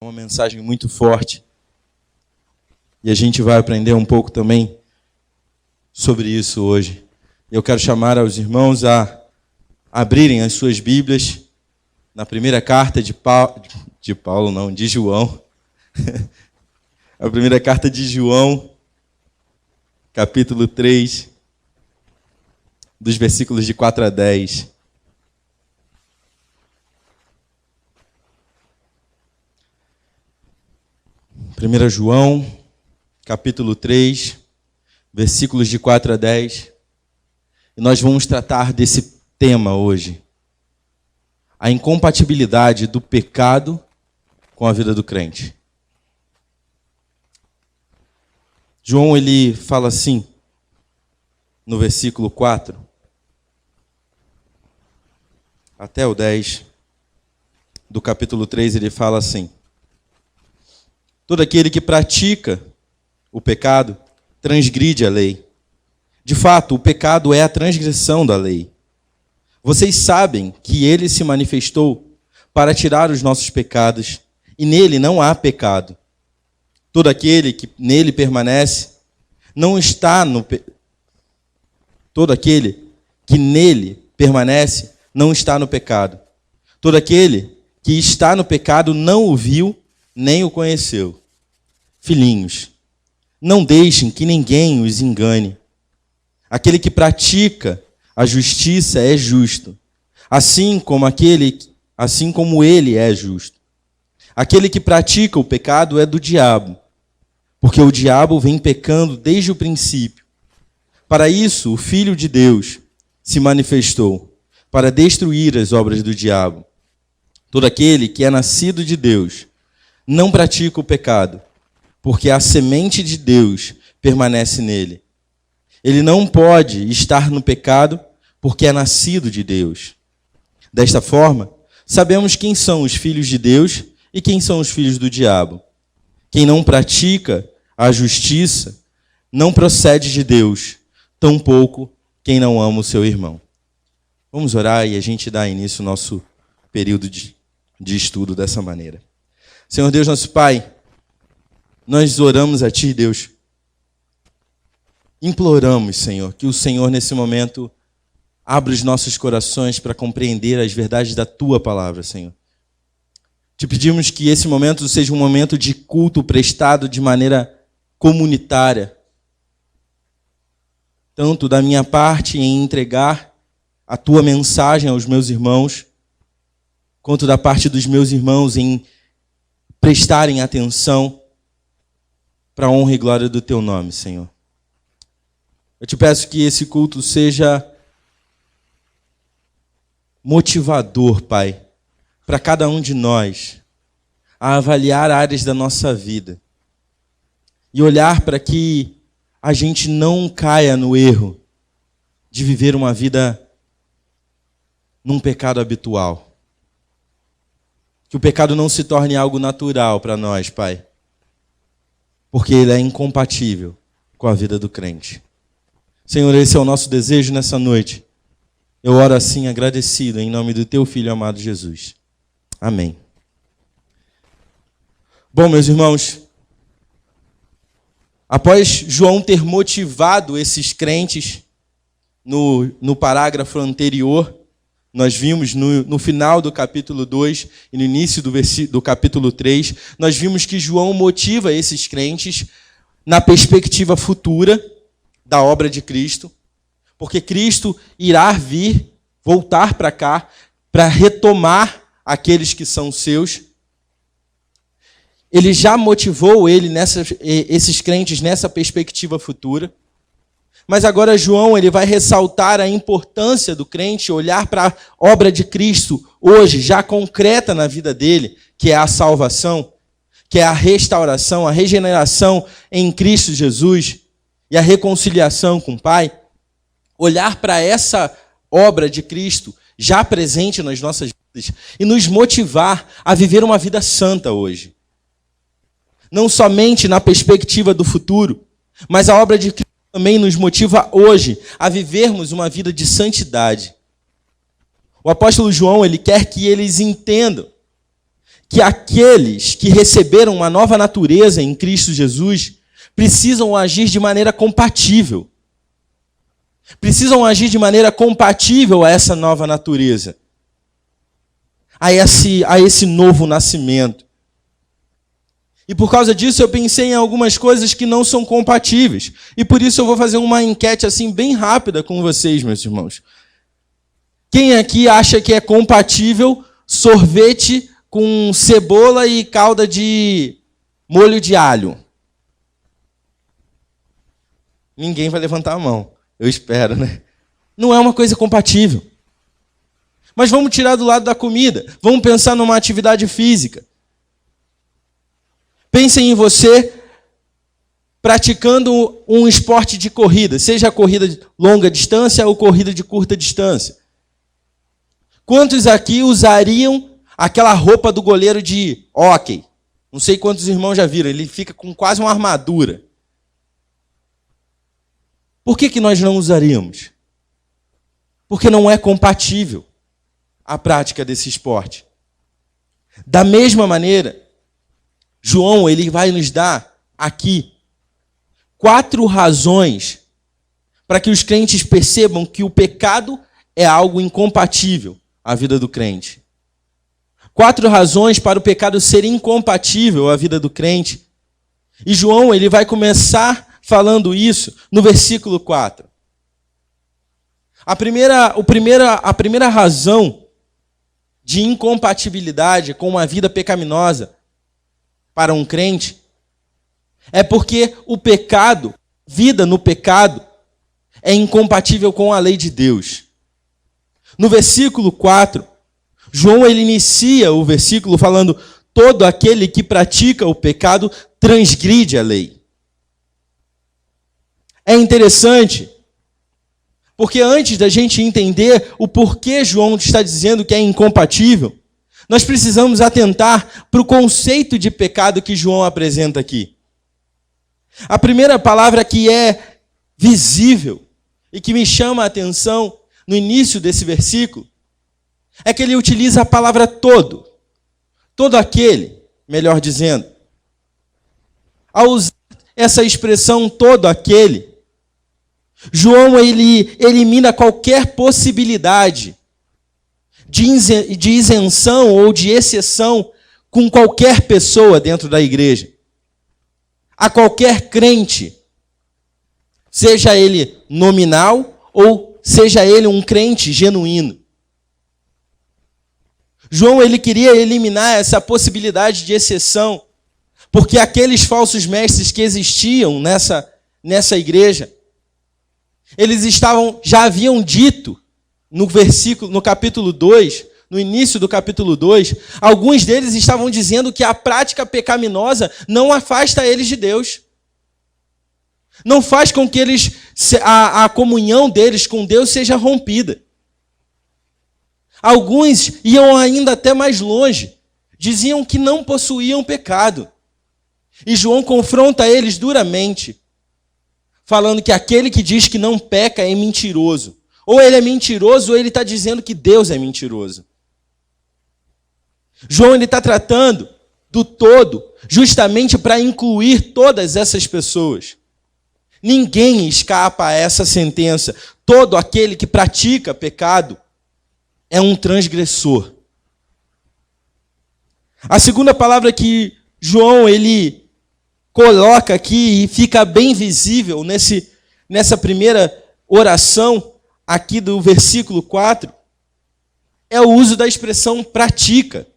Uma mensagem muito forte. E a gente vai aprender um pouco também sobre isso hoje. Eu quero chamar aos irmãos a abrirem as suas Bíblias na primeira carta de João. A primeira carta de João, capítulo 3, dos versículos de 4 a 10. Primeira João, capítulo 3, versículos de 4 a 10. E nós vamos tratar desse tema hoje. A incompatibilidade do pecado com a vida do crente. João, ele fala assim, no versículo 4, até o 10, do capítulo 3, ele fala assim: todo aquele que pratica o pecado transgride a lei. De fato, o pecado é a transgressão da lei. Vocês sabem que ele se manifestou para tirar os nossos pecados, e nele não há pecado. Todo aquele que nele permanece não está no Todo aquele que nele permanece não está no pecado. Todo aquele que está no pecado não o viu nem o conheceu. Filhinhos, não deixem que ninguém os engane. Aquele que pratica a justiça é justo, assim como ele é justo. Aquele que pratica o pecado é do diabo, porque o diabo vem pecando desde o princípio. Para isso, o Filho de Deus se manifestou, para destruir as obras do diabo. Todo aquele que é nascido de Deus não pratica o pecado, porque a semente de Deus permanece nele. Ele não pode estar no pecado, porque é nascido de Deus. Desta forma, sabemos quem são os filhos de Deus e quem são os filhos do diabo. Quem não pratica a justiça não procede de Deus, tampouco quem não ama o seu irmão. Vamos orar e a gente dá início ao nosso período de estudo dessa maneira. Senhor Deus, nosso Pai, nós oramos a Ti, Deus. Imploramos, Senhor, que o Senhor, nesse momento, abra os nossos corações para compreender as verdades da Tua palavra, Senhor. Te pedimos que esse momento seja um momento de culto prestado de maneira comunitária. Tanto da minha parte em entregar a Tua mensagem aos meus irmãos, quanto da parte dos meus irmãos em prestarem atenção para a honra e glória do Teu nome, Senhor. Eu te peço que esse culto seja motivador, Pai, para cada um de nós a avaliar áreas da nossa vida e olhar para que a gente não caia no erro de viver uma vida num pecado habitual. Que o pecado não se torne algo natural para nós, Pai, porque ele é incompatível com a vida do crente. Senhor, esse é o nosso desejo nessa noite. Eu oro assim agradecido em nome do Teu Filho amado Jesus. Amém. Bom, meus irmãos, após João ter motivado esses crentes no parágrafo anterior, nós vimos no final do capítulo 2 e no início do capítulo 3, nós vimos que João motiva esses crentes na perspectiva futura da obra de Cristo, porque Cristo irá voltar para cá, para retomar aqueles que são seus. Ele já motivou esses crentes nessa perspectiva futura. Mas agora João ele vai ressaltar a importância do crente olhar para a obra de Cristo hoje, já concreta na vida dele, que é a salvação, que é a restauração, a regeneração em Cristo Jesus e a reconciliação com o Pai. Olhar para essa obra de Cristo já presente nas nossas vidas e nos motivar a viver uma vida santa hoje. Não somente na perspectiva do futuro, mas a obra de Cristo também nos motiva hoje a vivermos uma vida de santidade. O apóstolo João, ele quer que eles entendam que aqueles que receberam uma nova natureza em Cristo Jesus precisam agir de maneira compatível. Precisam agir de maneira compatível a essa nova natureza, a esse novo nascimento. E por causa disso eu pensei em algumas coisas que não são compatíveis. E por isso eu vou fazer uma enquete assim bem rápida com vocês, meus irmãos. Quem aqui acha que é compatível sorvete com cebola e calda de molho de alho? Ninguém vai levantar a mão. Eu espero, né? Não é uma coisa compatível. Mas vamos tirar do lado da comida. Vamos pensar numa atividade física. Pensem em você praticando um esporte de corrida, seja corrida de longa distância ou corrida de curta distância. Quantos aqui usariam aquela roupa do goleiro de hóquei? Não sei quantos irmãos já viram, ele fica com quase uma armadura. Por que nós não usaríamos? Porque não é compatível a prática desse esporte. Da mesma maneira, João ele vai nos dar aqui 4 razões para que os crentes percebam que o pecado é algo incompatível à vida do crente. 4 razões para o pecado ser incompatível à vida do crente. E João ele vai começar falando isso no versículo 4. A primeira razão de incompatibilidade com uma vida pecaminosa para um crente é porque o pecado, vida no pecado, é incompatível com a lei de Deus. No versículo 4, João ele inicia o versículo falando: todo aquele que pratica o pecado transgride a lei. É interessante, porque antes da gente entender o porquê João está dizendo que é incompatível, nós precisamos atentar para o conceito de pecado que João apresenta aqui. A primeira palavra que é visível e que me chama a atenção no início desse versículo é que ele utiliza a palavra todo. Todo aquele, melhor dizendo. Ao usar essa expressão todo aquele, João ele elimina qualquer possibilidade de isenção ou de exceção com qualquer pessoa dentro da igreja. A qualquer crente, seja ele nominal ou seja ele um crente genuíno. João ele queria eliminar essa possibilidade de exceção, porque aqueles falsos mestres que existiam nessa igreja, eles já haviam dito no capítulo 2, no início do capítulo 2, alguns deles estavam dizendo que a prática pecaminosa não afasta eles de Deus. Não faz com que a comunhão deles com Deus seja rompida. Alguns iam ainda até mais longe, diziam que não possuíam pecado. E João confronta eles duramente, falando que aquele que diz que não peca é mentiroso. Ou ele é mentiroso, ou ele está dizendo que Deus é mentiroso. João está tratando do todo, justamente para incluir todas essas pessoas. Ninguém escapa a essa sentença. Todo aquele que pratica pecado é um transgressor. A segunda palavra que João ele coloca aqui e fica bem visível nessa primeira oração aqui do versículo 4 é o uso da expressão pratica.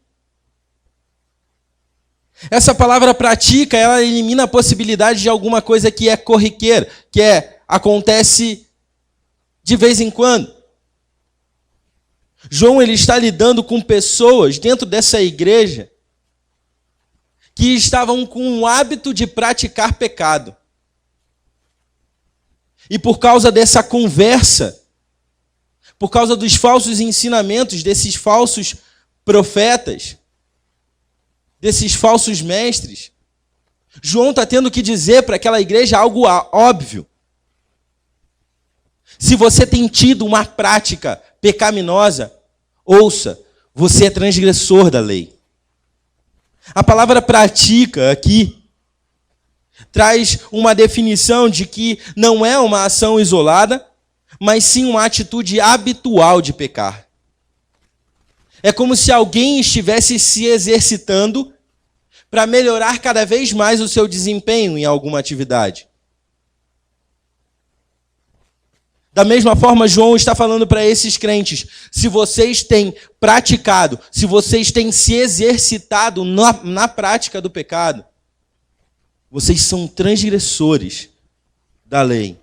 Essa palavra pratica, ela elimina a possibilidade de alguma coisa que é corriqueira, acontece de vez em quando. João ele está lidando com pessoas dentro dessa igreja que estavam com o hábito de praticar pecado. E por causa dessa conversa, por causa dos falsos ensinamentos desses falsos profetas, desses falsos mestres, João está tendo que dizer para aquela igreja algo óbvio. Se você tem tido uma prática pecaminosa, ouça, você é transgressor da lei. A palavra pratica aqui traz uma definição de que não é uma ação isolada, mas sim uma atitude habitual de pecar. É como se alguém estivesse se exercitando para melhorar cada vez mais o seu desempenho em alguma atividade. Da mesma forma, João está falando para esses crentes, se vocês têm praticado, se vocês têm se exercitado na prática do pecado, vocês são transgressores da lei.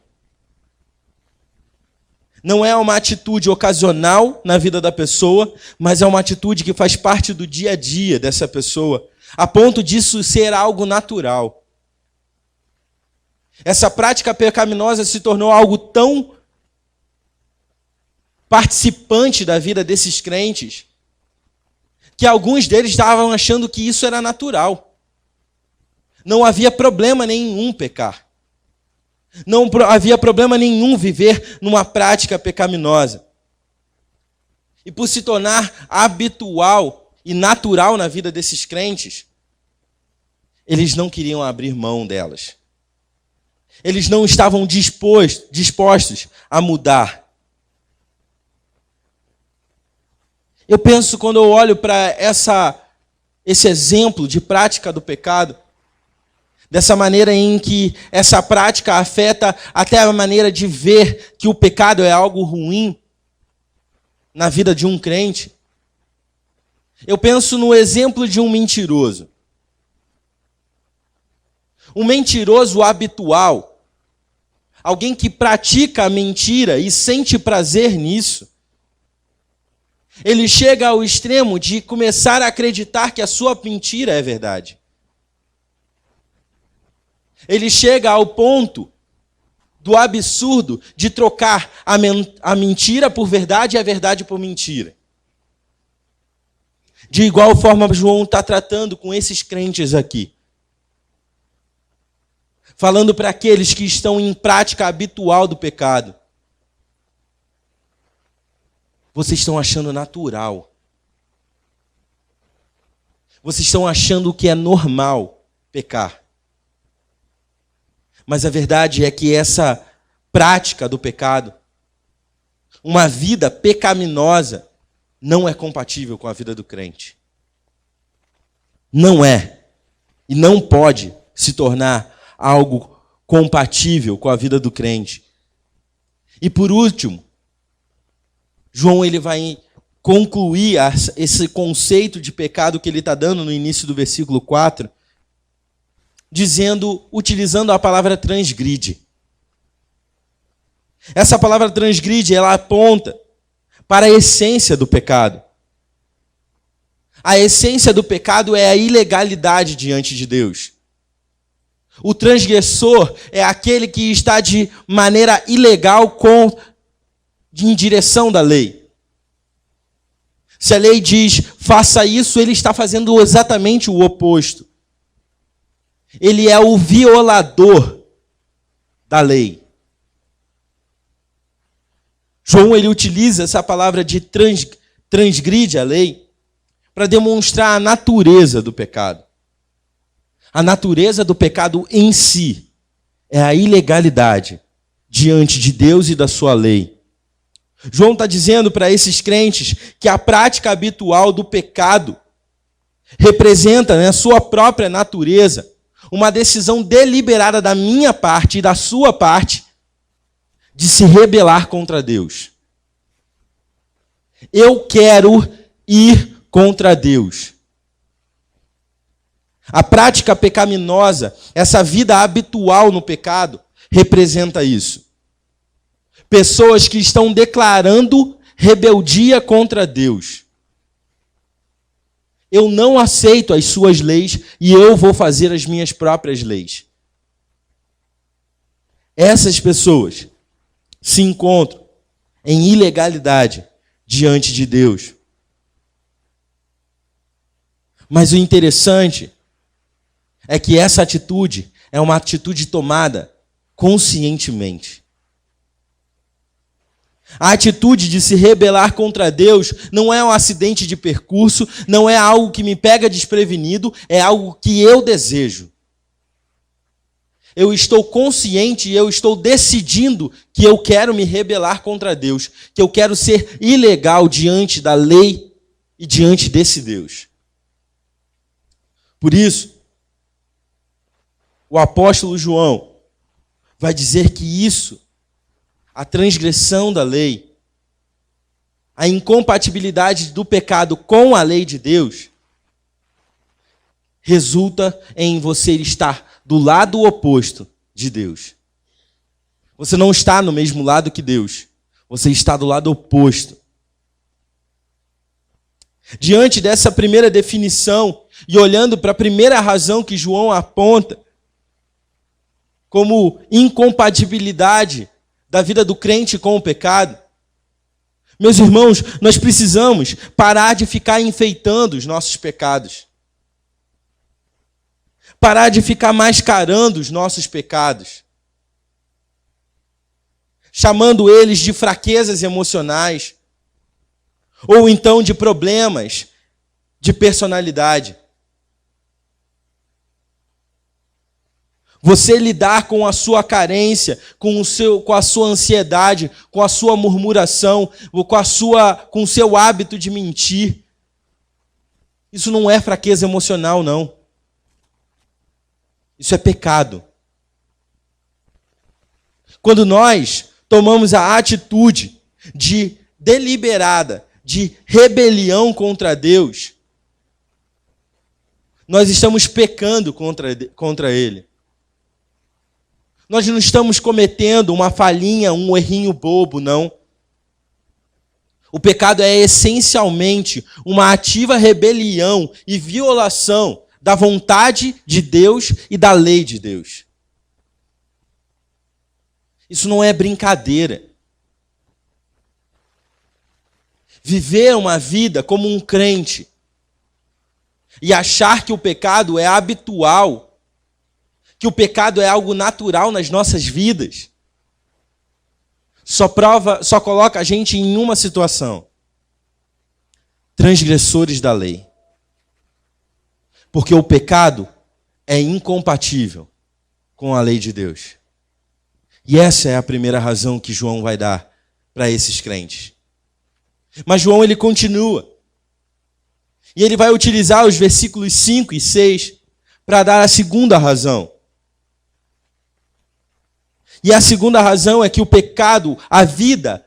Não é uma atitude ocasional na vida da pessoa, mas é uma atitude que faz parte do dia a dia dessa pessoa, a ponto disso ser algo natural. Essa prática pecaminosa se tornou algo tão participante da vida desses crentes, que alguns deles estavam achando que isso era natural. Não havia problema nenhum pecar. Não havia problema nenhum viver numa prática pecaminosa. E por se tornar habitual e natural na vida desses crentes, eles não queriam abrir mão delas. Eles não estavam dispostos a mudar. Eu penso, quando eu olho para esse exemplo de prática do pecado, dessa maneira em que essa prática afeta até a maneira de ver que o pecado é algo ruim na vida de um crente, eu penso no exemplo de um mentiroso. Um mentiroso habitual, alguém que pratica a mentira e sente prazer nisso, ele chega ao extremo de começar a acreditar que a sua mentira é verdade. Ele chega ao ponto do absurdo de trocar a mentira por verdade e a verdade por mentira. De igual forma, João está tratando com esses crentes aqui. Falando para aqueles que estão em prática habitual do pecado. Vocês estão achando natural. Vocês estão achando que é normal pecar. Mas a verdade é que essa prática do pecado, uma vida pecaminosa, não é compatível com a vida do crente. Não é. E não pode se tornar algo compatível com a vida do crente. E por último, João ele vai concluir esse conceito de pecado que ele está dando no início do versículo 4, utilizando a palavra transgride. Essa palavra transgride, ela aponta para a essência do pecado. A essência do pecado é a ilegalidade diante de Deus. O transgressor é aquele que está de maneira ilegal em direção da lei. Se a lei diz, faça isso, ele está fazendo exatamente o oposto. Ele é o violador da lei. João ele utiliza essa palavra de transgride a lei para demonstrar a natureza do pecado. A natureza do pecado em si é a ilegalidade diante de Deus e da sua lei. João está dizendo para esses crentes que a prática habitual do pecado representa, na sua própria natureza, uma decisão deliberada da minha parte e da sua parte de se rebelar contra Deus. Eu quero ir contra Deus. A prática pecaminosa, essa vida habitual no pecado, representa isso. Pessoas que estão declarando rebeldia contra Deus. Eu não aceito as suas leis e eu vou fazer as minhas próprias leis. Essas pessoas se encontram em ilegalidade diante de Deus. Mas o interessante é que essa atitude é uma atitude tomada conscientemente. A atitude de se rebelar contra Deus não é um acidente de percurso, não é algo que me pega desprevenido, é algo que eu desejo. Eu estou consciente e eu estou decidindo que eu quero me rebelar contra Deus, que eu quero ser ilegal diante da lei e diante desse Deus. Por isso, o apóstolo João vai dizer que isso, a transgressão da lei, a incompatibilidade do pecado com a lei de Deus, resulta em você estar do lado oposto de Deus. Você não está no mesmo lado que Deus, você está do lado oposto. Diante dessa primeira definição, e olhando para a primeira razão que João aponta, como incompatibilidade da vida do crente com o pecado, meus irmãos, nós precisamos parar de ficar enfeitando os nossos pecados. Parar de ficar mascarando os nossos pecados. Chamando eles de fraquezas emocionais. Ou então de problemas de personalidade. Você lidar com a sua carência, com a sua ansiedade, com a sua murmuração, com o seu hábito de mentir. Isso não é fraqueza emocional, não. Isso é pecado. Quando nós tomamos a atitude deliberada, de rebelião contra Deus, nós estamos pecando contra Ele. Nós não estamos cometendo uma falhinha, um errinho bobo, não. O pecado é essencialmente uma ativa rebelião e violação da vontade de Deus e da lei de Deus. Isso não é brincadeira. Viver uma vida como um crente e achar que o pecado é habitual, que o pecado é algo natural nas nossas vidas, só coloca a gente em uma situação: transgressores da lei. Porque o pecado é incompatível com a lei de Deus. E essa é a primeira razão que João vai dar para esses crentes. Mas João, ele continua. E ele vai utilizar os versículos 5 e 6 para dar a segunda razão. E a segunda razão é que o pecado, a vida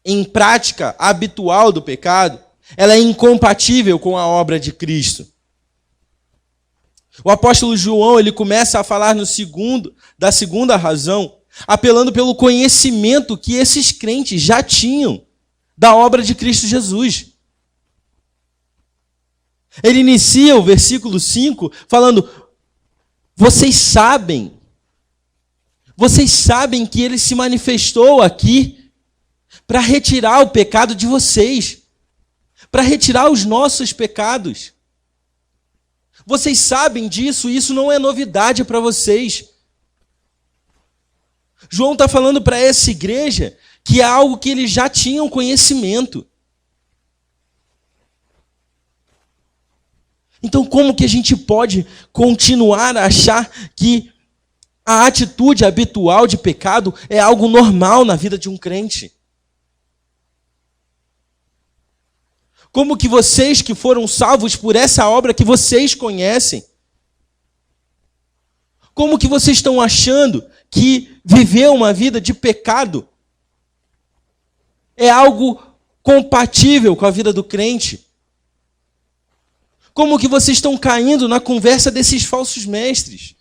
em prática habitual do pecado, ela é incompatível com a obra de Cristo. O apóstolo João, ele começa a falar da segunda razão, apelando pelo conhecimento que esses crentes já tinham da obra de Cristo Jesus. Ele inicia o versículo 5 falando: vocês sabem que ele se manifestou aqui para retirar o pecado de vocês, para retirar os nossos pecados. Vocês sabem disso, e isso não é novidade para vocês. João está falando para essa igreja que é algo que eles já tinham conhecimento. Então, como que a gente pode continuar a achar que a atitude habitual de pecado é algo normal na vida de um crente? Como que vocês que foram salvos por essa obra que vocês conhecem, como que vocês estão achando que viver uma vida de pecado é algo compatível com a vida do crente? Como que vocês estão caindo na conversa desses falsos mestres?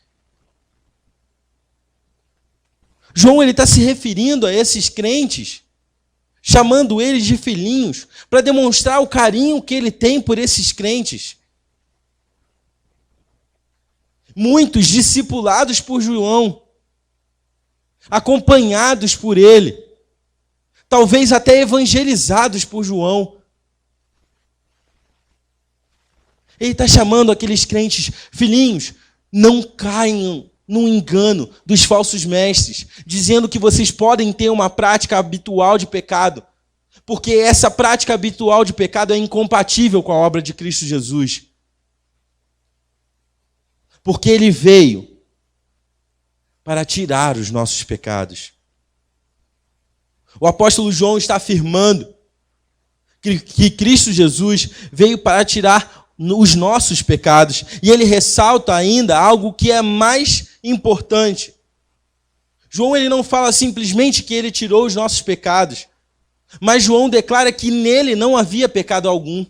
João, ele está se referindo a esses crentes, chamando eles de filhinhos, para demonstrar o carinho que ele tem por esses crentes. Muitos discipulados por João, acompanhados por ele, talvez até evangelizados por João. Ele está chamando aqueles crentes: filhinhos, não num engano dos falsos mestres, dizendo que vocês podem ter uma prática habitual de pecado, porque essa prática habitual de pecado é incompatível com a obra de Cristo Jesus. Porque ele veio para tirar os nossos pecados. O apóstolo João está afirmando que Cristo Jesus veio para tirar os nossos pecados. E ele ressalta ainda algo que é mais importante. João ele não fala simplesmente que ele tirou os nossos pecados, mas João declara que nele não havia pecado algum.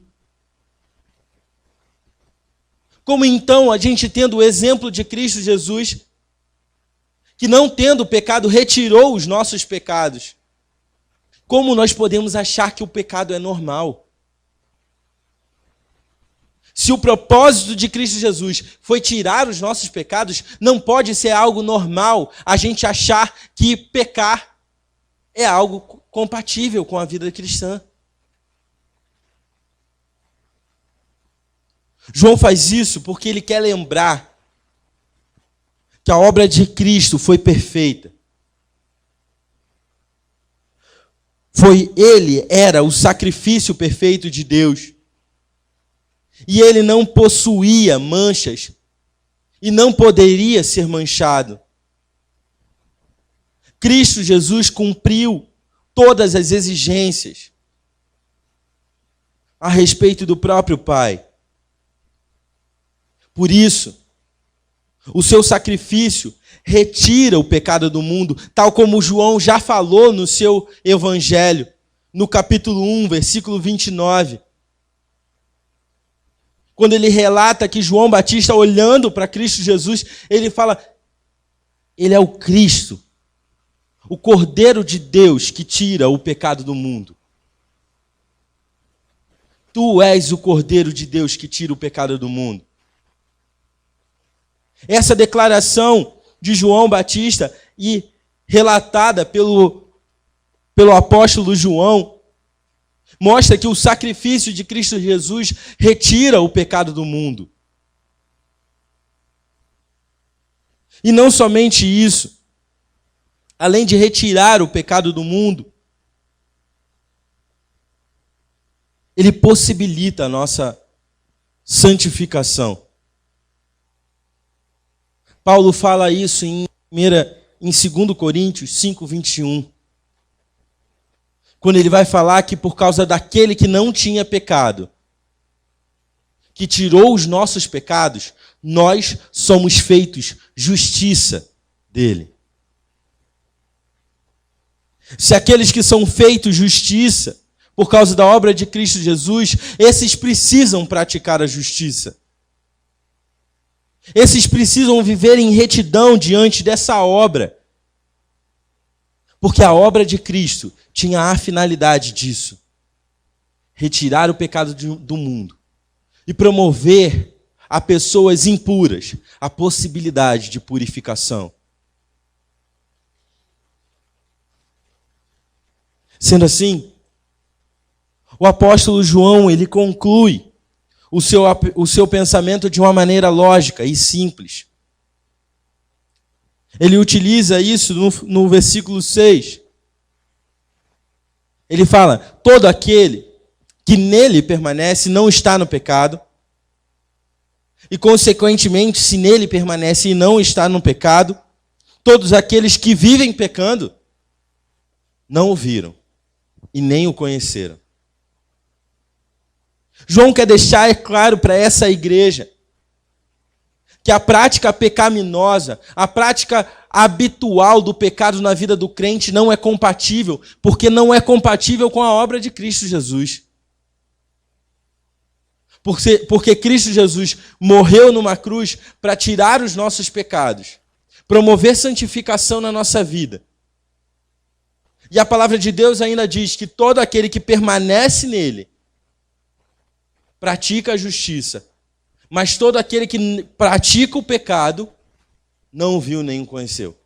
Como então a gente tendo o exemplo de Cristo Jesus, que não tendo pecado retirou os nossos pecados, como nós podemos achar que o pecado é normal? Se o propósito de Cristo Jesus foi tirar os nossos pecados, não pode ser algo normal a gente achar que pecar é algo compatível com a vida cristã. João faz isso porque ele quer lembrar que a obra de Cristo foi perfeita. Ele era o sacrifício perfeito de Deus. E ele não possuía manchas e não poderia ser manchado. Cristo Jesus cumpriu todas as exigências a respeito do próprio Pai. Por isso, o seu sacrifício retira o pecado do mundo, tal como João já falou no seu evangelho, no capítulo 1, versículo 29. Quando ele relata que João Batista, olhando para Cristo Jesus, ele fala, ele é o Cristo, o Cordeiro de Deus que tira o pecado do mundo. Tu és o Cordeiro de Deus que tira o pecado do mundo. Essa declaração de João Batista e relatada pelo apóstolo João mostra que o sacrifício de Cristo Jesus retira o pecado do mundo. E não somente isso, além de retirar o pecado do mundo, ele possibilita a nossa santificação. Paulo fala isso em 2 Coríntios 5, 21. Quando ele vai falar que por causa daquele que não tinha pecado, que tirou os nossos pecados, nós somos feitos justiça dele. Se aqueles que são feitos justiça por causa da obra de Cristo Jesus, esses precisam praticar a justiça. Esses precisam viver em retidão diante dessa obra. Porque a obra de Cristo tinha a finalidade disso. Retirar o pecado do mundo. E promover a pessoas impuras a possibilidade de purificação. Sendo assim, o apóstolo João, ele conclui o seu pensamento de uma maneira lógica e simples. Ele utiliza isso no versículo 6. Ele fala, todo aquele que nele permanece não está no pecado, e consequentemente, se nele permanece e não está no pecado, todos aqueles que vivem pecando não o viram e nem o conheceram. João quer deixar claro para essa igreja que a prática pecaminosa, a prática habitual do pecado na vida do crente não é compatível, porque não é compatível com a obra de Cristo Jesus. Porque Cristo Jesus morreu numa cruz para tirar os nossos pecados, promover santificação na nossa vida. E a palavra de Deus ainda diz que todo aquele que permanece nele pratica a justiça, mas todo aquele que pratica o pecado não o viu nem o conheceu.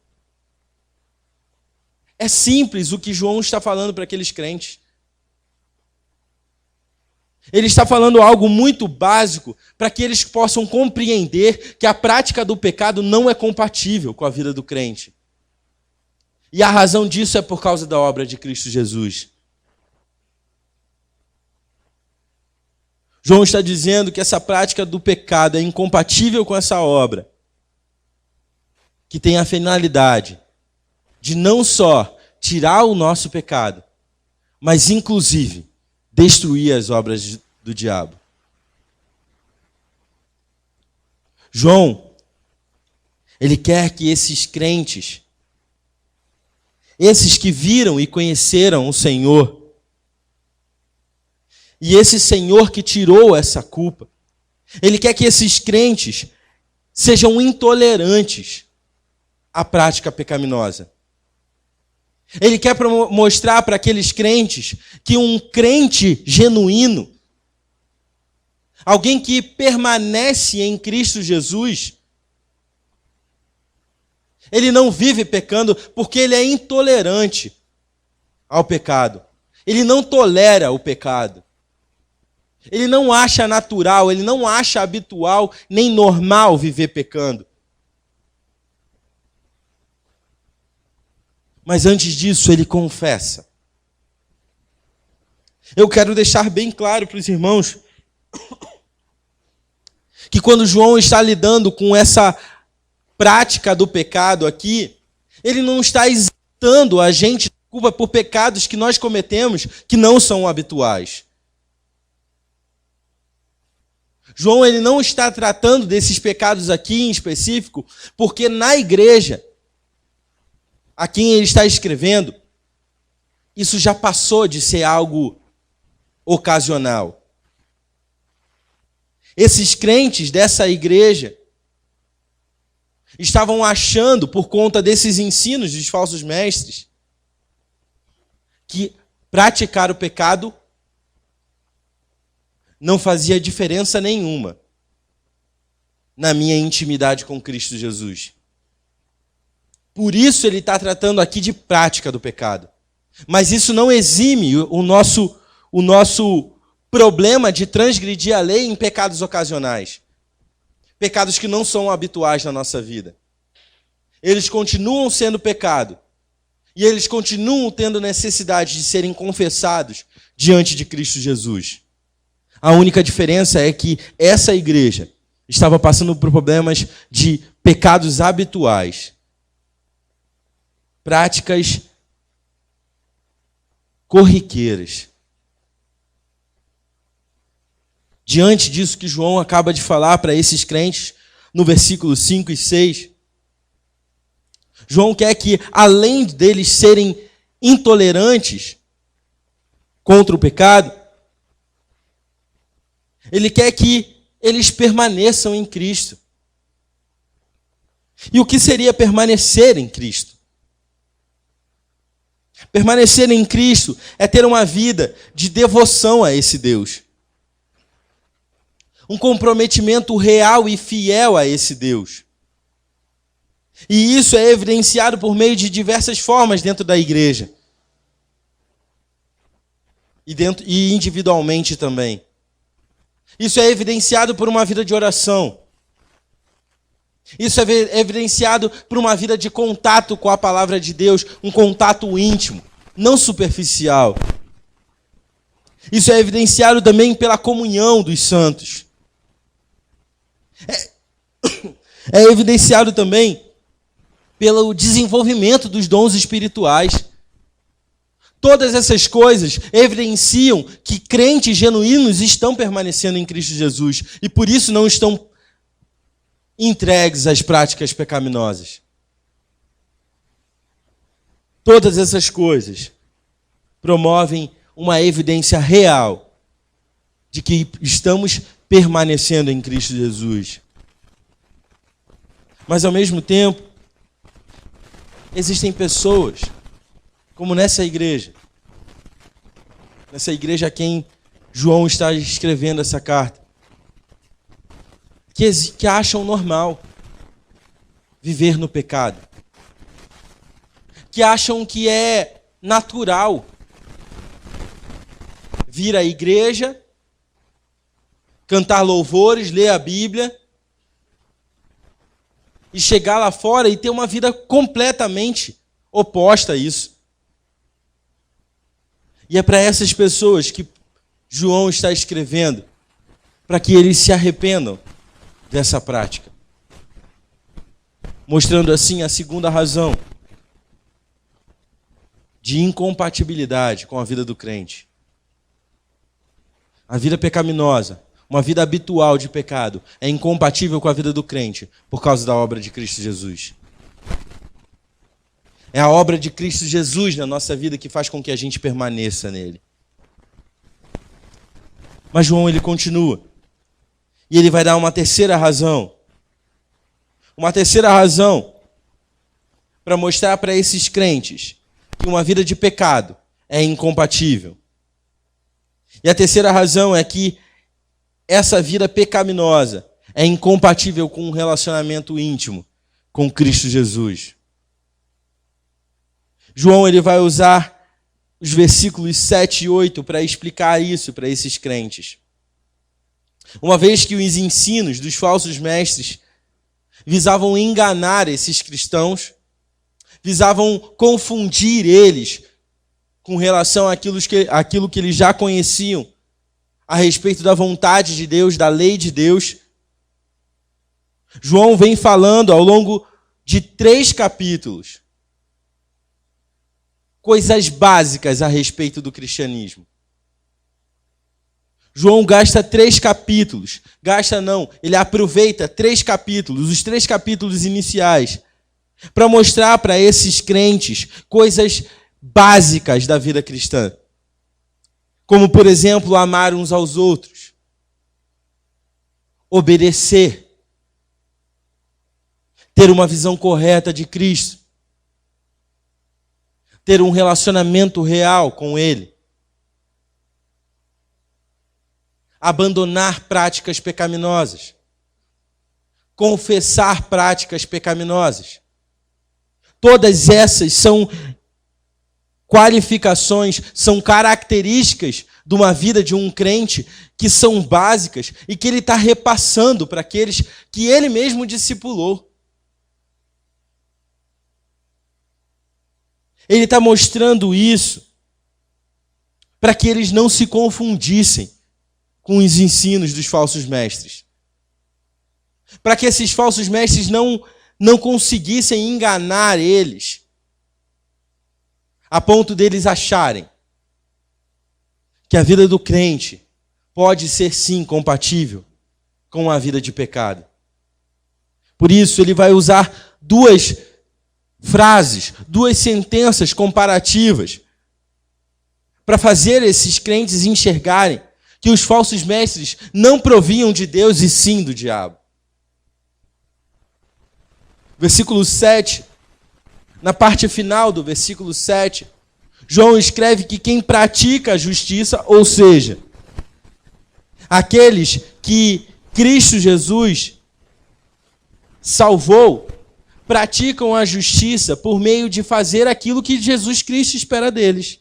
É simples o que João está falando para aqueles crentes. Ele está falando algo muito básico para que eles possam compreender que a prática do pecado não é compatível com a vida do crente. E a razão disso é por causa da obra de Cristo Jesus. João está dizendo que essa prática do pecado é incompatível com essa obra, que tem a finalidade de não só tirar o nosso pecado, mas inclusive destruir as obras do diabo. João, ele quer que esses crentes, esses que viram e conheceram o Senhor, e esse Senhor que tirou essa culpa, ele quer que esses crentes sejam intolerantes à prática pecaminosa. Ele quer mostrar para aqueles crentes que um crente genuíno, alguém que permanece em Cristo Jesus, ele não vive pecando porque ele é intolerante ao pecado. Ele não tolera o pecado. Ele não acha natural, ele não acha habitual nem normal viver pecando. Mas antes disso, ele confessa. Eu quero deixar bem claro para os irmãos que quando João está lidando com essa prática do pecado aqui, ele não está isentando a gente de culpa por pecados que nós cometemos que não são habituais. João, ele não está tratando desses pecados aqui em específico, porque na igreja a quem ele está escrevendo, isso já passou de ser algo ocasional. Esses crentes dessa igreja estavam achando, por conta desses ensinos dos falsos mestres, que praticar o pecado não fazia diferença nenhuma na minha intimidade com Cristo Jesus. Por isso ele está tratando aqui de prática do pecado. Mas isso não exime o nosso problema de transgredir a lei em pecados ocasionais. Pecados que não são habituais na nossa vida. Eles continuam sendo pecado. E eles continuam tendo necessidade de serem confessados diante de Cristo Jesus. A única diferença é que essa igreja estava passando por problemas de pecados habituais. Práticas corriqueiras. Diante disso que João acaba de falar para esses crentes, no versículo 5 e 6, João quer que, além deles serem intolerantes contra o pecado, ele quer que eles permaneçam em Cristo. E o que seria permanecer em Cristo? Permanecer em Cristo é ter uma vida de devoção a esse Deus. Um comprometimento real e fiel a esse Deus. E isso é evidenciado por meio de diversas formas dentro da igreja. E individualmente também. Isso é evidenciado por uma vida de oração. Isso é evidenciado por uma vida de contato com a palavra de Deus, um contato íntimo, não superficial. Isso é evidenciado também pela comunhão dos santos. É evidenciado também pelo desenvolvimento dos dons espirituais. Todas essas coisas evidenciam que crentes genuínos estão permanecendo em Cristo Jesus e por isso não estão entregues às práticas pecaminosas. Todas essas coisas promovem uma evidência real de que estamos permanecendo em Cristo Jesus. Mas, ao mesmo tempo, existem pessoas, como nessa igreja a quem João está escrevendo essa carta, que acham normal viver no pecado, que acham que é natural vir à igreja cantar louvores, ler a Bíblia, e chegar lá fora e ter uma vida completamente oposta a isso. E é para essas pessoas que João está escrevendo, para que eles se arrependam dessa prática. Mostrando assim a segunda razão de incompatibilidade com a vida do crente. A vida pecaminosa, uma vida habitual de pecado, é incompatível com a vida do crente por causa da obra de Cristo Jesus. É a obra de Cristo Jesus na nossa vida que faz com que a gente permaneça nele. Mas João, ele continua. E ele vai dar uma terceira razão. Uma terceira razão para mostrar para esses crentes que uma vida de pecado é incompatível. E a terceira razão é que essa vida pecaminosa é incompatível com um relacionamento íntimo com Cristo Jesus. João, ele vai usar os versículos 7 e 8 para explicar isso para esses crentes. Uma vez que os ensinos dos falsos mestres visavam enganar esses cristãos, visavam confundir eles com relação àquilo que eles já conheciam a respeito da vontade de Deus, da lei de Deus. João vem falando ao longo de 3 capítulos coisas básicas a respeito do cristianismo. João gasta 3 capítulos. Ele aproveita 3 capítulos, os 3 capítulos iniciais, para mostrar para esses crentes coisas básicas da vida cristã. Como, por exemplo, amar uns aos outros, obedecer, ter uma visão correta de Cristo, ter um relacionamento real com Ele, abandonar práticas pecaminosas, confessar práticas pecaminosas. Todas essas são qualificações, são características de uma vida de um crente que são básicas e que ele está repassando para aqueles que ele mesmo discipulou. Ele está mostrando isso para que eles não se confundissem com os ensinos dos falsos mestres. Para que esses falsos mestres não conseguissem enganar eles, a ponto deles acharem que a vida do crente pode ser sim compatível com a vida de pecado. Por isso ele vai usar 2 frases, 2 sentenças comparativas para fazer esses crentes enxergarem que os falsos mestres não provinham de Deus e sim do diabo. Versículo 7, na parte final do versículo 7, João escreve que quem pratica a justiça, ou seja, aqueles que Cristo Jesus salvou, praticam a justiça por meio de fazer aquilo que Jesus Cristo espera deles.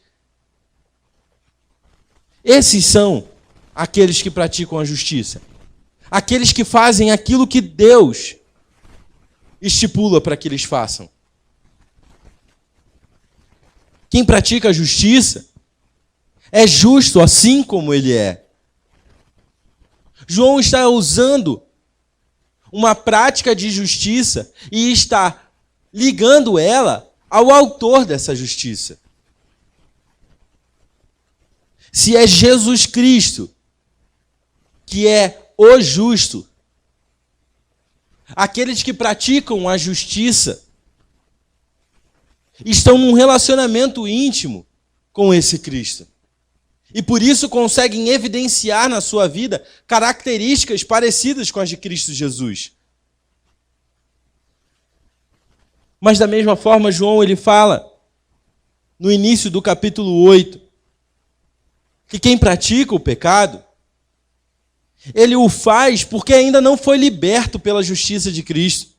Esses são aqueles que praticam a justiça. Aqueles que fazem aquilo que Deus estipula para que eles façam. Quem pratica a justiça é justo assim como ele é. João está usando uma prática de justiça e está ligando ela ao autor dessa justiça. Se é Jesus Cristo, que é o justo, aqueles que praticam a justiça estão num relacionamento íntimo com esse Cristo. E por isso conseguem evidenciar na sua vida características parecidas com as de Cristo Jesus. Mas da mesma forma, João ele fala, no início do capítulo 8, que quem pratica o pecado, ele o faz porque ainda não foi liberto pela justiça de Cristo.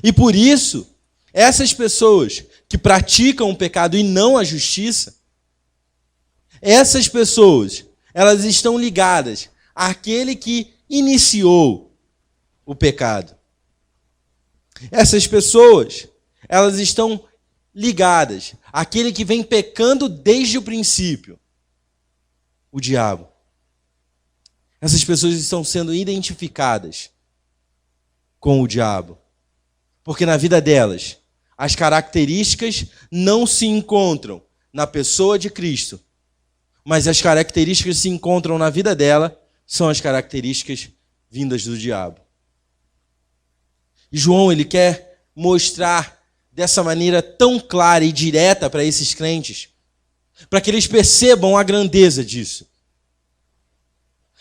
E por isso, essas pessoas que praticam o pecado e não a justiça, essas pessoas, elas estão ligadas àquele que iniciou o pecado. Essas pessoas, elas estão ligadas àquele que vem pecando desde o princípio, o diabo. Essas pessoas estão sendo identificadas com o diabo, porque na vida delas, as características não se encontram na pessoa de Cristo, mas as características que se encontram na vida dela são as características vindas do diabo. E João, ele quer mostrar dessa maneira tão clara e direta para esses crentes, para que eles percebam a grandeza disso.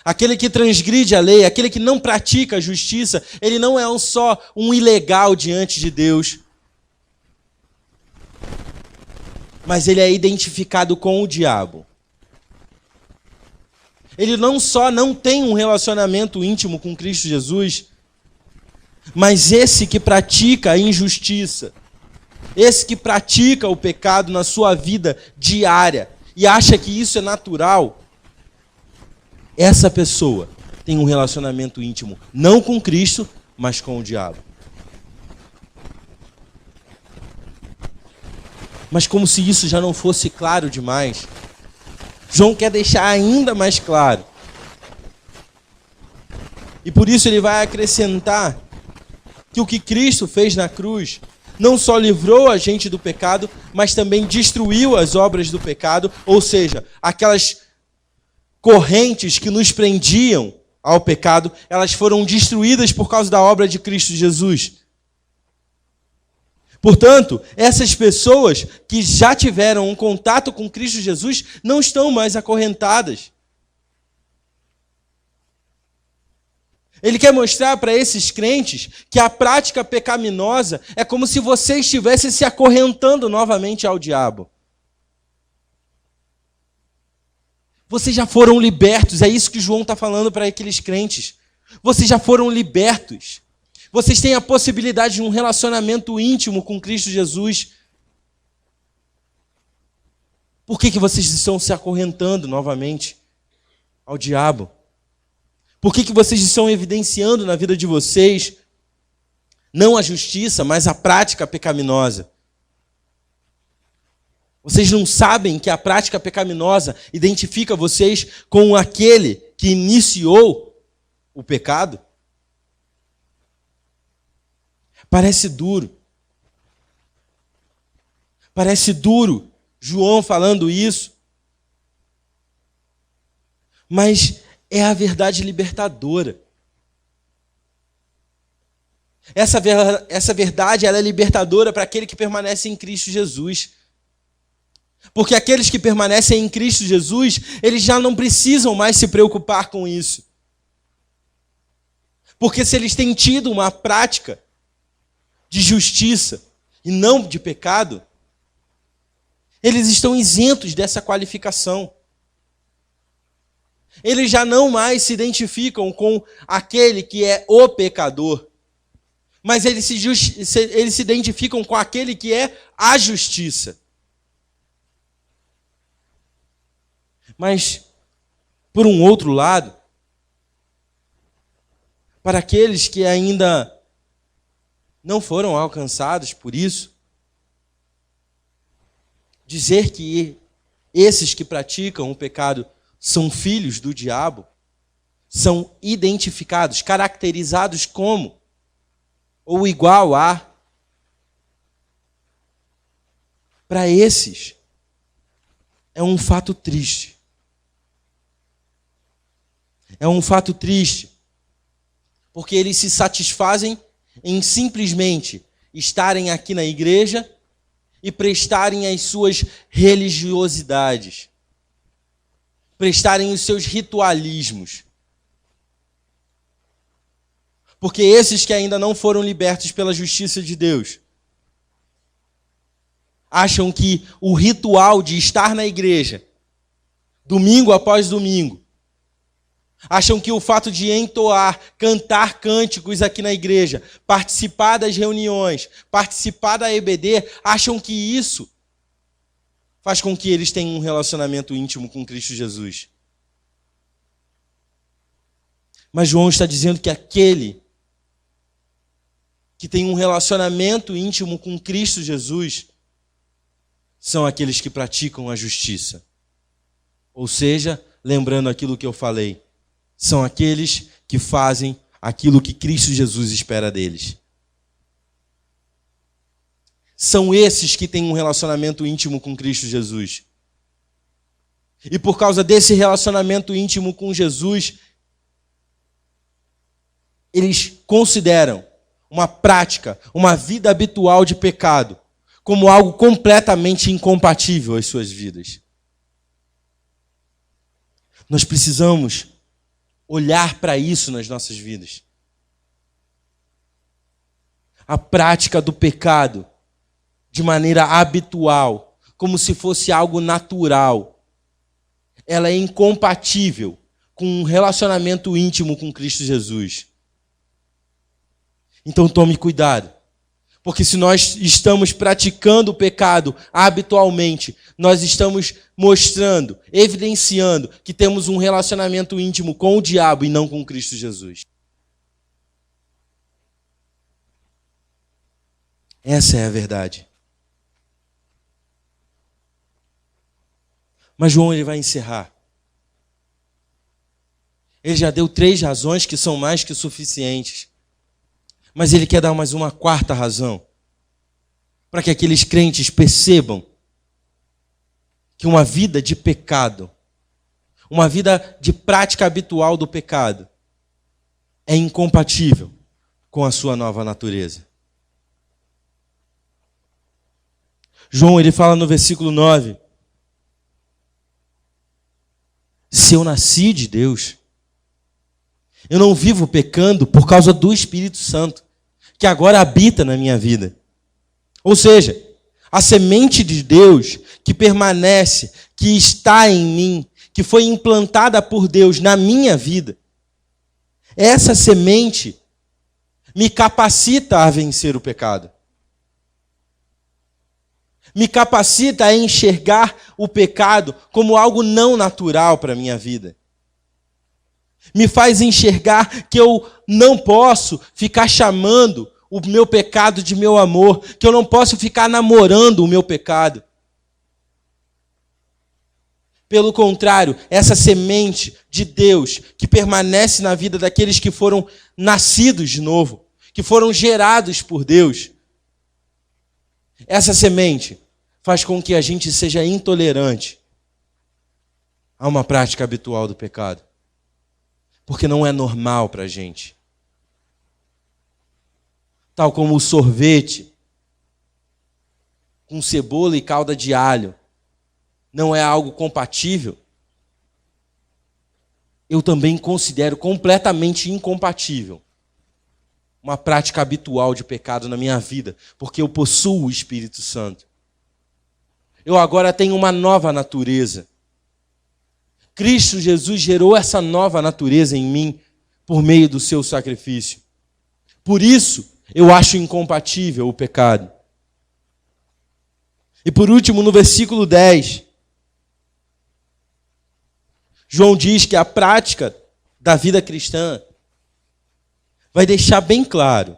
Aquele que transgride a lei, aquele que não pratica a justiça, ele não é só um ilegal diante de Deus, mas ele é identificado com o diabo. Ele não só não tem um relacionamento íntimo com Cristo Jesus, mas esse que pratica a injustiça, esse que pratica o pecado na sua vida diária e acha que isso é natural, essa pessoa tem um relacionamento íntimo, não com Cristo, mas com o diabo. Mas como se isso já não fosse claro demais, João quer deixar ainda mais claro. E por isso ele vai acrescentar que o que Cristo fez na cruz não só livrou a gente do pecado, mas também destruiu as obras do pecado, ou seja, aquelas correntes que nos prendiam ao pecado, elas foram destruídas por causa da obra de Cristo Jesus. Portanto, essas pessoas que já tiveram um contato com Cristo Jesus não estão mais acorrentadas. Ele quer mostrar para esses crentes que a prática pecaminosa é como se você estivesse se acorrentando novamente ao diabo. Vocês já foram libertos, é isso que João está falando para aqueles crentes. Vocês já foram libertos. Vocês têm a possibilidade de um relacionamento íntimo com Cristo Jesus. Por que vocês estão se acorrentando novamente ao diabo? Por que vocês estão evidenciando na vida de vocês não a justiça, mas a prática pecaminosa? Vocês não sabem que a prática pecaminosa identifica vocês com aquele que iniciou o pecado? Parece duro. Parece duro João falando isso. Mas é a verdade libertadora. Essa verdade ela é libertadora para aquele que permanece em Cristo Jesus. Porque aqueles que permanecem em Cristo Jesus, eles já não precisam mais se preocupar com isso. Porque se eles têm tido uma prática de justiça e não de pecado, eles estão isentos dessa qualificação. Eles já não mais se identificam com aquele que é o pecador, mas eles se identificam com aquele que é a justiça. Mas, por um outro lado, para aqueles que ainda não foram alcançados por isso, dizer que esses que praticam o pecado são filhos do diabo, são identificados, caracterizados como, ou igual a, para esses, é um fato triste. É um fato triste, porque eles se satisfazem em simplesmente estarem aqui na igreja e prestarem as suas religiosidades, prestarem os seus ritualismos. Porque esses que ainda não foram libertos pela justiça de Deus acham que o ritual de estar na igreja, domingo após domingo, acham que o fato de entoar, cantar cânticos aqui na igreja, participar das reuniões, participar da EBD, acham que isso faz com que eles tenham um relacionamento íntimo com Cristo Jesus. Mas João está dizendo que aquele que tem um relacionamento íntimo com Cristo Jesus são aqueles que praticam a justiça. Ou seja, lembrando aquilo que eu falei, são aqueles que fazem aquilo que Cristo Jesus espera deles. São esses que têm um relacionamento íntimo com Cristo Jesus. E por causa desse relacionamento íntimo com Jesus, eles consideram uma prática, uma vida habitual de pecado, como algo completamente incompatível às suas vidas. Nós precisamos olhar para isso nas nossas vidas. A prática do pecado de maneira habitual, como se fosse algo natural, ela é incompatível com um relacionamento íntimo com Cristo Jesus. Então tome cuidado, porque se nós estamos praticando o pecado habitualmente, nós estamos mostrando, evidenciando que temos um relacionamento íntimo com o diabo e não com Cristo Jesus. Essa é a verdade. Mas João ele vai encerrar. Ele já deu 3 razões que são mais que suficientes. Mas ele quer dar mais uma 4ª razão, para que aqueles crentes percebam que uma vida de pecado, uma vida de prática habitual do pecado, é incompatível com a sua nova natureza. João ele fala no versículo 9, se eu nasci de Deus, eu não vivo pecando por causa do Espírito Santo, que agora habita na minha vida. Ou seja, a semente de Deus que permanece, que está em mim, que foi implantada por Deus na minha vida, essa semente me capacita a vencer o pecado. Me capacita a enxergar o pecado como algo não natural para a minha vida. Me faz enxergar que eu não posso ficar chamando o meu pecado de meu amor, que eu não posso ficar namorando o meu pecado. Pelo contrário, essa semente de Deus que permanece na vida daqueles que foram nascidos de novo, que foram gerados por Deus, essa semente faz com que a gente seja intolerante a uma prática habitual do pecado. Porque não é normal para a gente. Tal como o sorvete com cebola e calda de alho não é algo compatível, eu também considero completamente incompatível uma prática habitual de pecado na minha vida, porque eu possuo o Espírito Santo. Eu agora tenho uma nova natureza. Cristo Jesus gerou essa nova natureza em mim por meio do seu sacrifício. Por isso, eu acho incompatível o pecado. E por último, no versículo 10, João diz que a prática da vida cristã vai deixar bem claro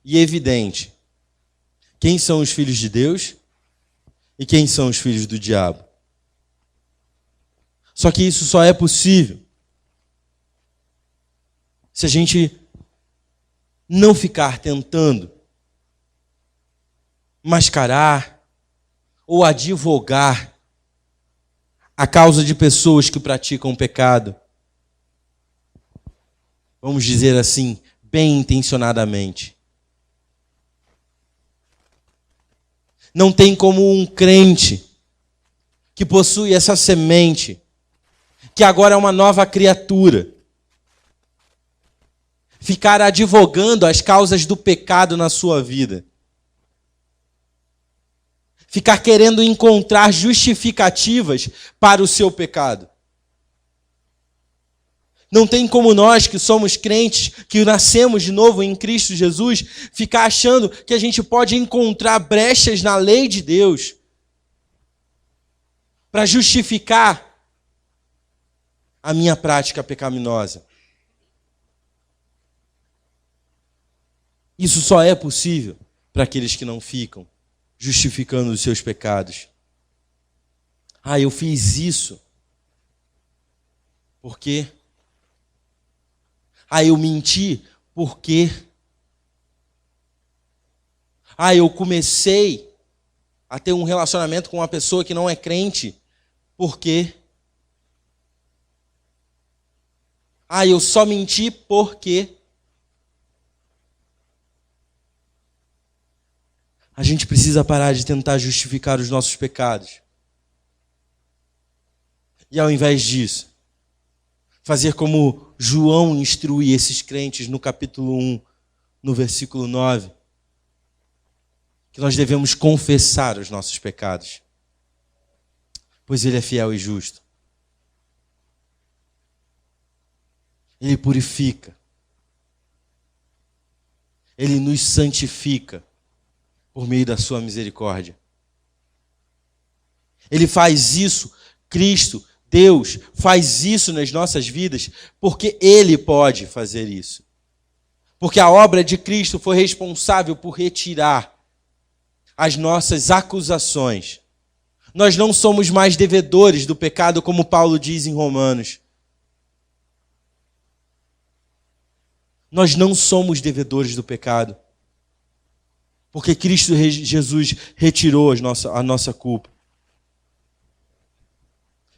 e evidente quem são os filhos de Deus e quem são os filhos do diabo. Só que isso só é possível se a gente não ficar tentando mascarar ou advogar a causa de pessoas que praticam pecado. Vamos dizer assim, bem intencionadamente. Não tem como um crente que possui essa semente, que agora é uma nova criatura, ficar advogando as causas do pecado na sua vida. Ficar querendo encontrar justificativas para o seu pecado. Não tem como nós, que somos crentes, que nascemos de novo em Cristo Jesus, ficar achando que a gente pode encontrar brechas na lei de Deus para justificar a minha prática pecaminosa. Isso só é possível para aqueles que não ficam justificando os seus pecados. Ah, eu fiz isso. Por quê? Ah, eu menti. Por quê? Ah, eu comecei a ter um relacionamento com uma pessoa que não é crente. Por quê? Ah, eu só menti por quê? A gente precisa parar de tentar justificar os nossos pecados. E ao invés disso, fazer como João instrui esses crentes no capítulo 1, no versículo 9, que nós devemos confessar os nossos pecados, pois Ele é fiel e justo. Ele purifica. Ele nos santifica por meio da sua misericórdia. Ele faz isso, Cristo, Deus, faz isso nas nossas vidas porque Ele pode fazer isso. Porque a obra de Cristo foi responsável por retirar as nossas acusações. Nós não somos mais devedores do pecado, como Paulo diz em Romanos. Nós não somos devedores do pecado. Porque Cristo Jesus retirou a nossa culpa.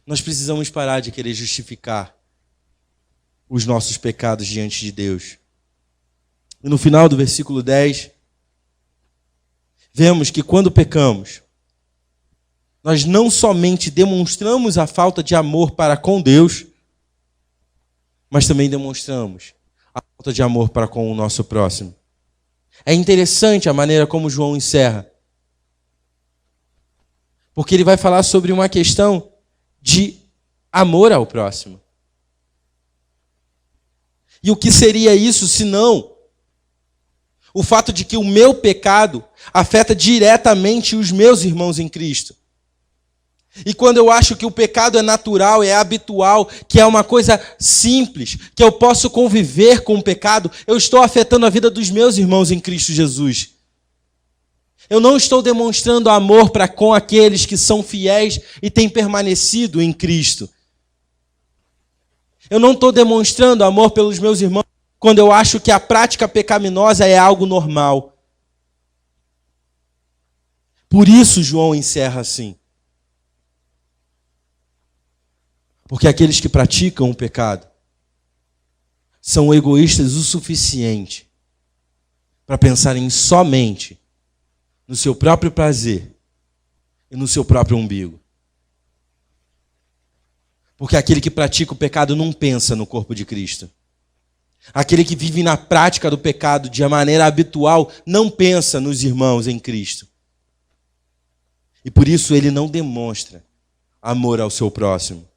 Nós precisamos parar de querer justificar os nossos pecados diante de Deus. E no final do versículo 10, vemos que quando pecamos, nós não somente demonstramos a falta de amor para com Deus, mas também demonstramos a falta de amor para com o nosso próximo. É interessante a maneira como João encerra, porque ele vai falar sobre uma questão de amor ao próximo. E o que seria isso se não o fato de que o meu pecado afeta diretamente os meus irmãos em Cristo? E quando eu acho que o pecado é natural, é habitual, que é uma coisa simples, que eu posso conviver com o pecado, eu estou afetando a vida dos meus irmãos em Cristo Jesus. Eu não estou demonstrando amor para com aqueles que são fiéis e têm permanecido em Cristo. Eu não estou demonstrando amor pelos meus irmãos quando eu acho que a prática pecaminosa é algo normal. Por isso João encerra assim. Porque aqueles que praticam o pecado são egoístas o suficiente para pensarem somente no seu próprio prazer e no seu próprio umbigo. Porque aquele que pratica o pecado não pensa no corpo de Cristo. Aquele que vive na prática do pecado de maneira habitual não pensa nos irmãos em Cristo. E por isso ele não demonstra amor ao seu próximo.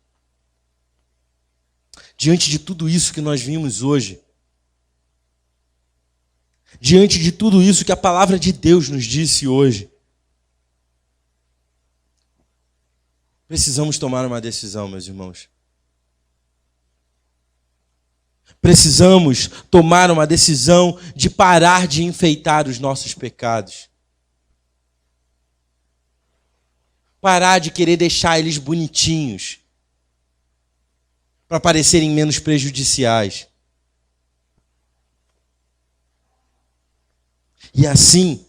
Diante de tudo isso que nós vimos hoje, diante de tudo isso que a palavra de Deus nos disse hoje, precisamos tomar uma decisão, meus irmãos. Precisamos tomar uma decisão de parar de enfeitar os nossos pecados. Parar de querer deixar eles bonitinhos, para parecerem menos prejudiciais. E assim,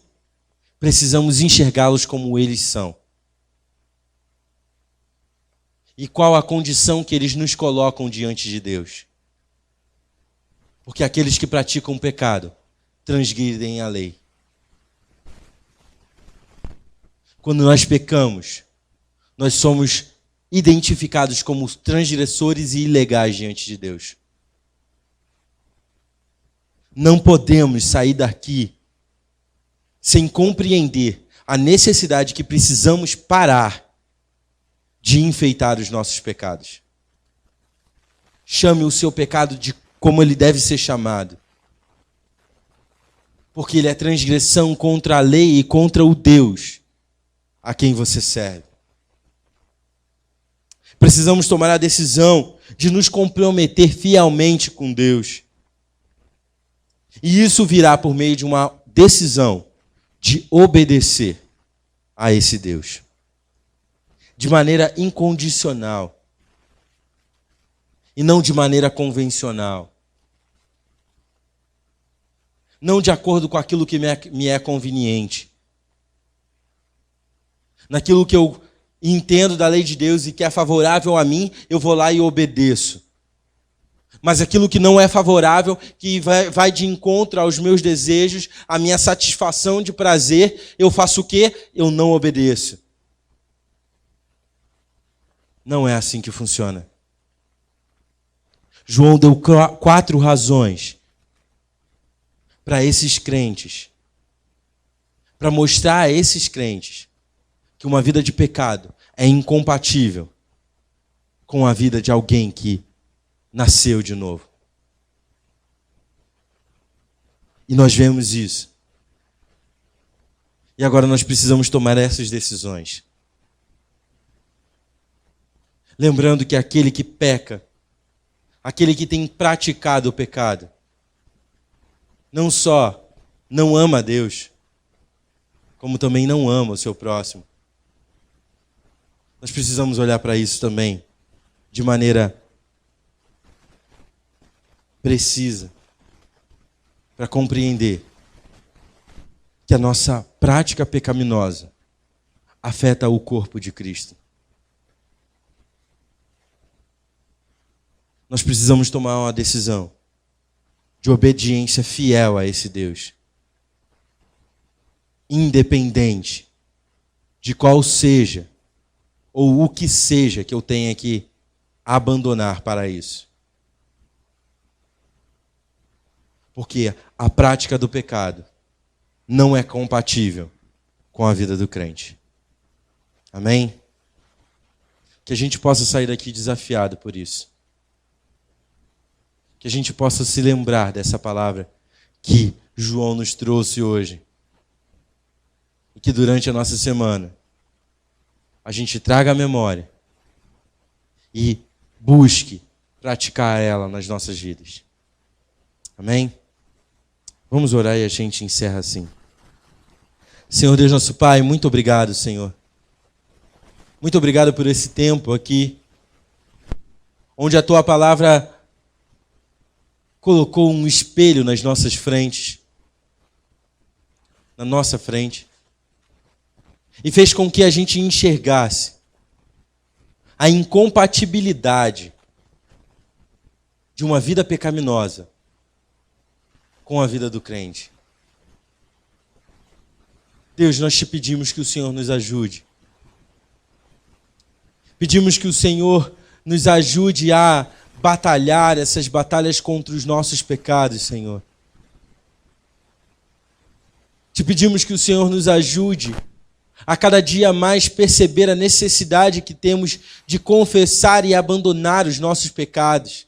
precisamos enxergá-los como eles são. E qual a condição que eles nos colocam diante de Deus? Porque aqueles que praticam o pecado transgridem a lei. Quando nós pecamos, nós somos identificados como transgressores e ilegais diante de Deus. Não podemos sair daqui sem compreender a necessidade que precisamos parar de enfeitar os nossos pecados. Chame o seu pecado de como ele deve ser chamado. Porque ele é transgressão contra a lei e contra o Deus a quem você serve. Precisamos tomar a decisão de nos comprometer fielmente com Deus. E isso virá por meio de uma decisão de obedecer a esse Deus. De maneira incondicional. E não de maneira convencional. Não de acordo com aquilo que me é conveniente. Naquilo que eu entendo da lei de Deus e que é favorável a mim, eu vou lá e obedeço. Mas aquilo que não é favorável, que vai de encontro aos meus desejos, à minha satisfação de prazer, eu faço o quê? Eu não obedeço. Não é assim que funciona. João deu 4 razões para esses crentes, para mostrar a esses crentes que uma vida de pecado é incompatível com a vida de alguém que nasceu de novo. E nós vemos isso. E agora nós precisamos tomar essas decisões. Lembrando que aquele que peca, aquele que tem praticado o pecado, não só não ama a Deus, como também não ama o seu próximo. Nós precisamos olhar para isso também de maneira precisa, para compreender que a nossa prática pecaminosa afeta o corpo de Cristo. Nós precisamos tomar uma decisão de obediência fiel a esse Deus, independente de qual seja ou o que seja que eu tenha que abandonar para isso. Porque a prática do pecado não é compatível com a vida do crente. Amém? Que a gente possa sair daqui desafiado por isso. Que a gente possa se lembrar dessa palavra que João nos trouxe hoje. E que durante a nossa semana a gente traga a memória e busque praticar ela nas nossas vidas. Amém? Vamos orar e a gente encerra assim. Senhor Deus nosso Pai, muito obrigado, Senhor. Muito obrigado por esse tempo aqui, onde a Tua palavra colocou um espelho nas nossas frentes, na nossa frente, e fez com que a gente enxergasse a incompatibilidade de uma vida pecaminosa com a vida do crente. Deus, nós te pedimos que o Senhor nos ajude. Pedimos que o Senhor nos ajude a batalhar essas batalhas contra os nossos pecados, Senhor. Te pedimos que o Senhor nos ajude a cada dia mais perceber a necessidade que temos de confessar e abandonar os nossos pecados,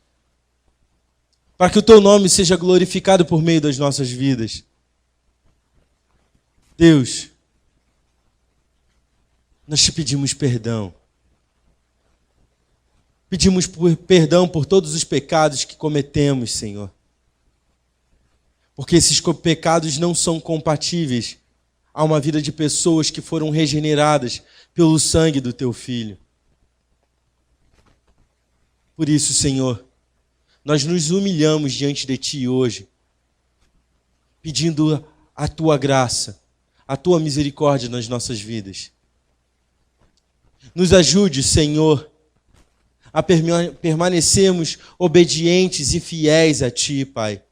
para que o Teu nome seja glorificado por meio das nossas vidas. Deus, nós te pedimos perdão. Pedimos perdão por todos os pecados que cometemos, Senhor. Porque esses pecados não são compatíveis a uma vida de pessoas que foram regeneradas pelo sangue do Teu Filho. Por isso, Senhor, nós nos humilhamos diante de Ti hoje, pedindo a Tua graça, a Tua misericórdia nas nossas vidas. Nos ajude, Senhor, a permanecermos obedientes e fiéis a Ti, Pai.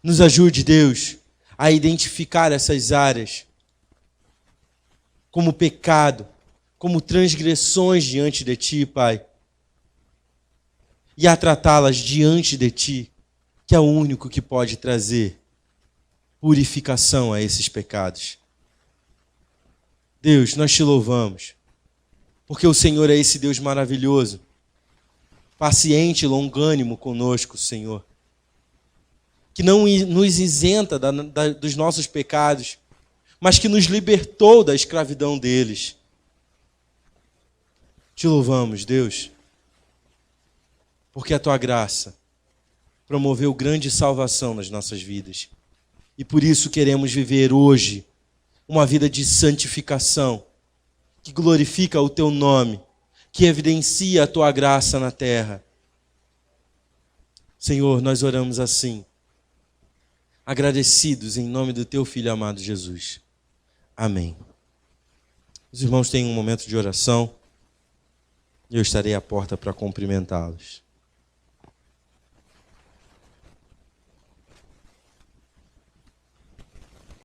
Nos ajude, Deus, a identificar essas áreas como pecado, como transgressões diante de Ti, Pai, e a tratá-las diante de Ti, que é o único que pode trazer purificação a esses pecados. Deus, nós Te louvamos, porque o Senhor é esse Deus maravilhoso, paciente e longânimo conosco, Senhor, que não nos isenta dos nossos pecados, mas que nos libertou da escravidão deles. Te louvamos, Deus, porque a Tua graça promoveu grande salvação nas nossas vidas. E por isso queremos viver hoje uma vida de santificação, que glorifica o teu nome, que evidencia a tua graça na terra. Senhor, nós oramos assim, agradecidos em nome do teu Filho amado Jesus. Amém. Os irmãos têm um momento de oração e eu estarei à porta para cumprimentá-los.